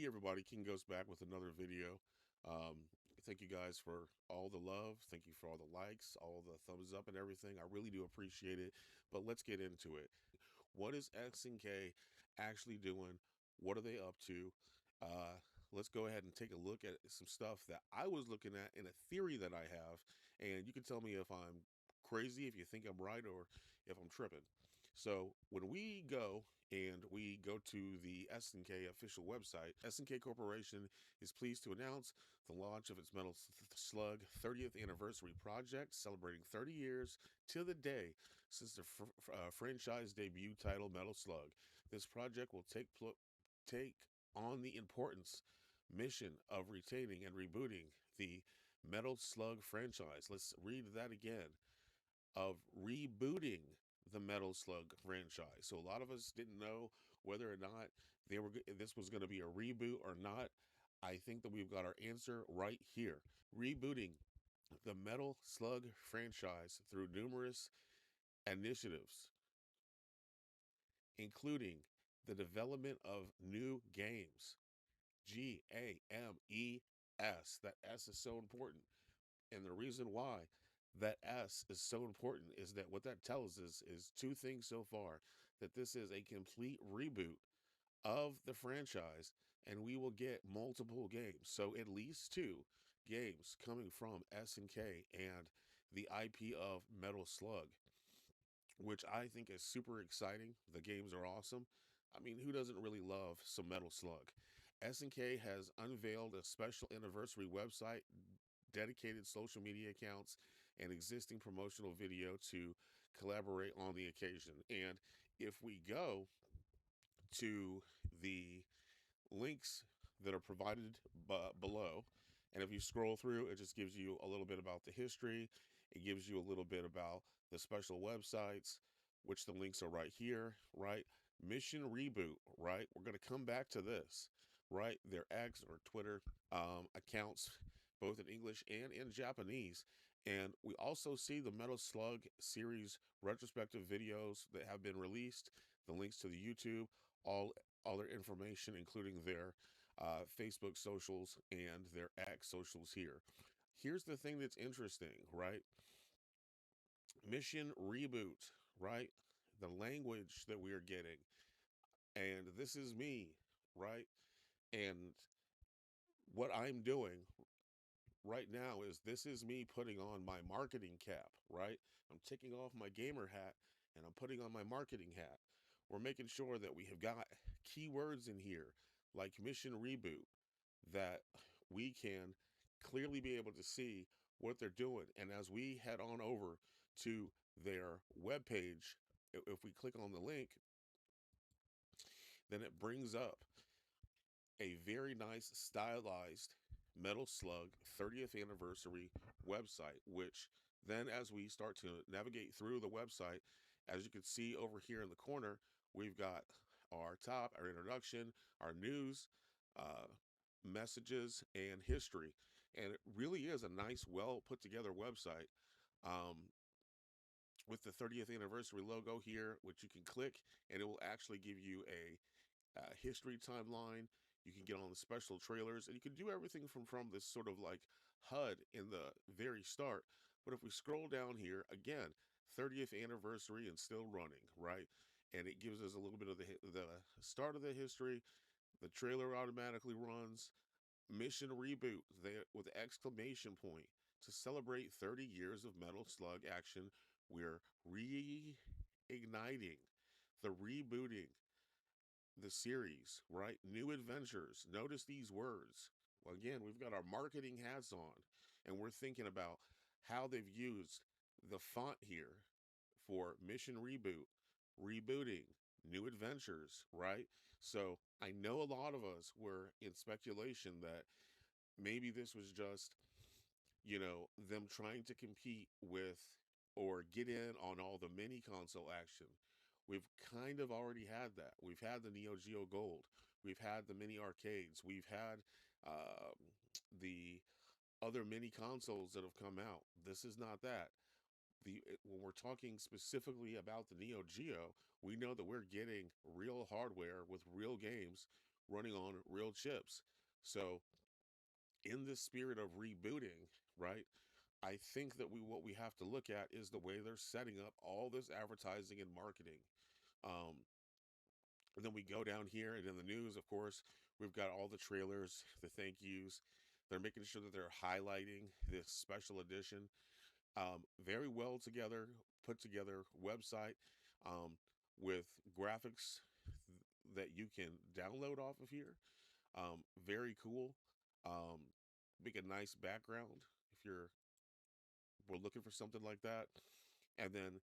Hey everybody, King goes back with another video. Um, Thank you guys for all the love. Thank you for all the likes, all the thumbs up and everything. I really do appreciate it. But let's get into it. What is SNK actually doing? What are they up to? Uh, let's go ahead and take a look at some stuff that I was looking at in a theory that I have, and you can tell me if I'm crazy, if you think I'm right, or if I'm tripping. So when we go to the SNK official website, SNK Corporation is pleased to announce the launch of its Metal Slug 30th anniversary project, celebrating 30 years to the day since the franchise debut title Metal Slug. This project will take on the importance mission of retaining and rebooting the Metal Slug franchise. Let's read that again, of rebooting the Metal Slug franchise. So a lot of us didn't know whether or not this was going to be a reboot or not. I think that we've got our answer right here. Rebooting the Metal Slug franchise through numerous initiatives, including the development of new games. GAMES. That S is so important. And the reason why that S is so important is that what that tells us is two things so far: that this is a complete reboot of the franchise, and we will get multiple games. So at least two games coming from SNK and the IP of Metal Slug, which I think is super exciting. The games are awesome. I mean, who doesn't really love some Metal Slug? SNK has unveiled a special anniversary website, dedicated social media accounts, and existing promotional video to collaborate on the occasion. And if we go to the links that are provided below, and if you scroll through, it just gives you a little bit about the history. It gives you a little bit about the special websites, which the links are right here, right? Mission Reboot, right? We're going to come back to this, right? Their X or Twitter accounts, both in English and in Japanese. And we also see the Metal Slug series retrospective videos that have been released, the links to the YouTube, all their information, including their Facebook socials and their X socials here. Here's the thing that's interesting, right? Mission Reboot, right? The language that we are getting. And this is me, right? And what I'm doing right now is this is me putting on my marketing cap, right? I'm taking off my gamer hat and I'm putting on my marketing hat. We're making sure that we have got keywords in here like Mission Reboot, that we can clearly be able to see what they're doing. And as we head on over to their webpage, if we click on the link, then it brings up a very nice stylized Metal Slug 30th anniversary website, which then as we start to navigate through the website, as you can see over here in the corner, we've got our introduction, our news, uh, messages, and history. And it really is a nice, well put together website. Um, with the 30th anniversary logo here, which you can click, and it will actually give you a history timeline. You can get on the special trailers, and you can do everything from this sort of like HUD in the very start. But if we scroll down here again, 30th anniversary and still running, right? And it gives us a little bit of the start of the history. The trailer automatically runs. Mission Reboot there with exclamation point to celebrate 30 years of Metal Slug action. We're reigniting, the rebooting the series, right? New adventures. Notice these words. Well, again, we've got our marketing hats on, and we're thinking about how they've used the font here for Mission Reboot, rebooting, new adventures, right? So I know a lot of us were in speculation that maybe this was just, them trying to compete with or get in on all the mini console action. We've kind of already had that. We've had the Neo Geo Gold. We've had the mini arcades. We've had the other mini consoles that have come out. This is not that. When we're talking specifically about the Neo Geo, we know that we're getting real hardware with real games, running on real chips. So, in this spirit of rebooting, right? I think that what we have to look at is the way they're setting up all this advertising and marketing. Um, and then we go down here, and in the news, of course, we've got all the trailers, the thank yous. They're making sure that they're highlighting this special edition. Very well together, put together website um, with graphics that you can download off of here. Very cool. Um, Make a nice background if you're we're looking for something like that. And then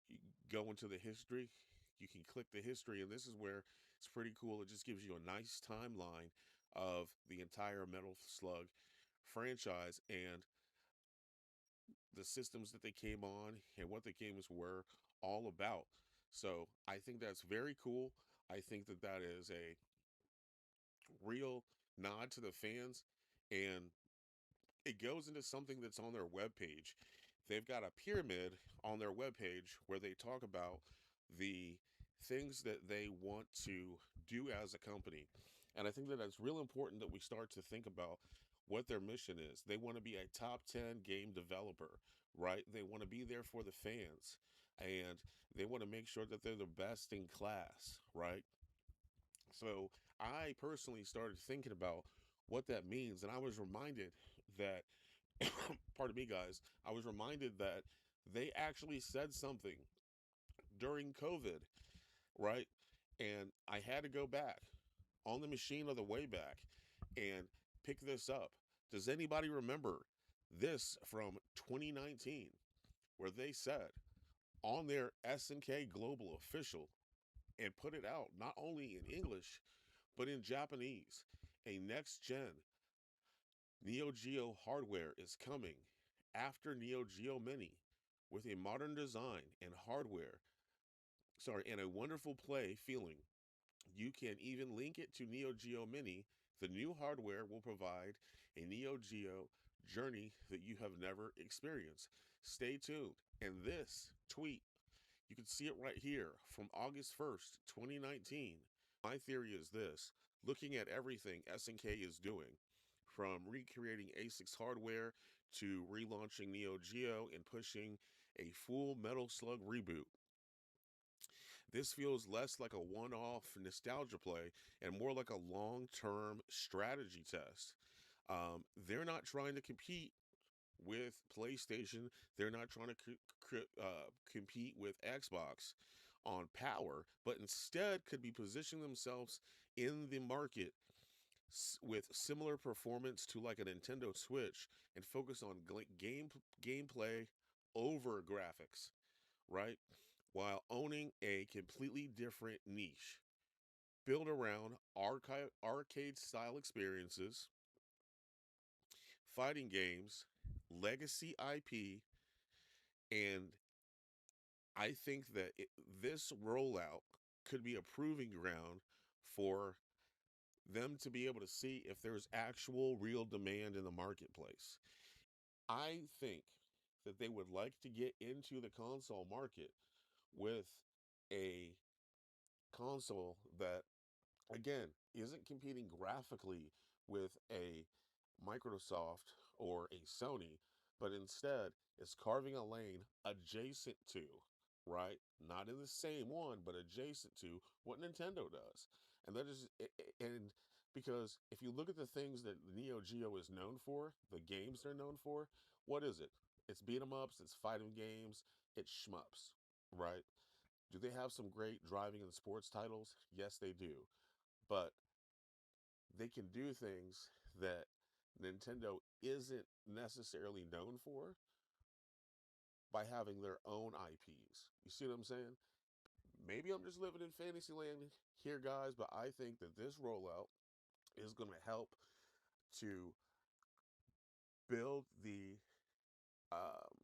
you go into the history. You can click the history, and this is where it's pretty cool. It just gives you a nice timeline of the entire Metal Slug franchise and the systems that they came on and what the games were all about. So I think that's very cool. I think that that is a real nod to the fans, and it goes into something that's on their webpage. They've got a pyramid on their webpage where they talk about the things that they want to do as a company. And I think that it's real important that we start to think about what their mission is. They want to be a top 10 game developer, right? They want to be there for the fans, and they want to make sure that they're the best in class, right? So I personally started thinking about what that means, and I was reminded that, pardon me, guys, I was reminded that they actually said something during COVID, right? And I had to go back on the machine of the way back and pick this up. Does anybody remember this from 2019, where they said on their SNK Global Official and put it out not only in English but in Japanese? A next gen Neo Geo hardware is coming after Neo Geo Mini with a modern design and hardware, sorry, and a wonderful play feeling. You can even link it to Neo Geo Mini. The new hardware will provide a Neo Geo journey that you have never experienced. Stay tuned. And this tweet, you can see it right here from August 1st, 2019. My theory is this: looking at everything SNK is doing, from recreating ASIC's hardware to relaunching Neo Geo and pushing a full Metal Slug reboot. This feels less like a one off nostalgia play and more like a long term strategy test. They're not trying to compete with PlayStation, they're not trying to compete with Xbox on power, but instead could be positioning themselves in the market with similar performance to like a Nintendo Switch and focus on gameplay over graphics, right? While owning a completely different niche built around arcade style experiences, fighting games, legacy IP, and I think that this rollout could be a proving ground for them to be able to see if there's actual real demand in the marketplace. I think that they would like to get into the console market with a console that, again, isn't competing graphically with a Microsoft or a Sony, but instead is carving a lane adjacent to, right? Not in the same one, but adjacent to what Nintendo does. And that is, and because if you look at the things that Neo Geo is known for, the games they're known for, what is it? It's beat 'em ups, it's fighting games, it's shmups, right? Do they have some great driving and sports titles? Yes, they do. But they can do things that Nintendo isn't necessarily known for by having their own IPs. You see what I'm saying? Maybe I'm just living in fantasy land here, guys, but I think that this rollout is going to help to build the um,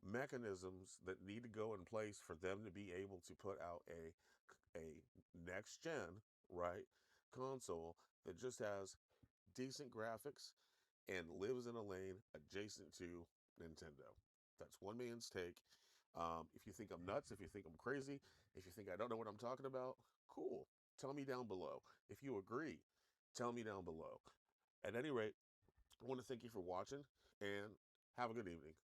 mechanisms that need to go in place for them to be able to put out a next gen, right, console that just has decent graphics and lives in a lane adjacent to Nintendo. That's one man's take. If you think I'm nuts, if you think I'm crazy, if you think I don't know what I'm talking about, cool. Tell me down below. If you agree, tell me down below. At any rate, I want to thank you for watching and have a good evening.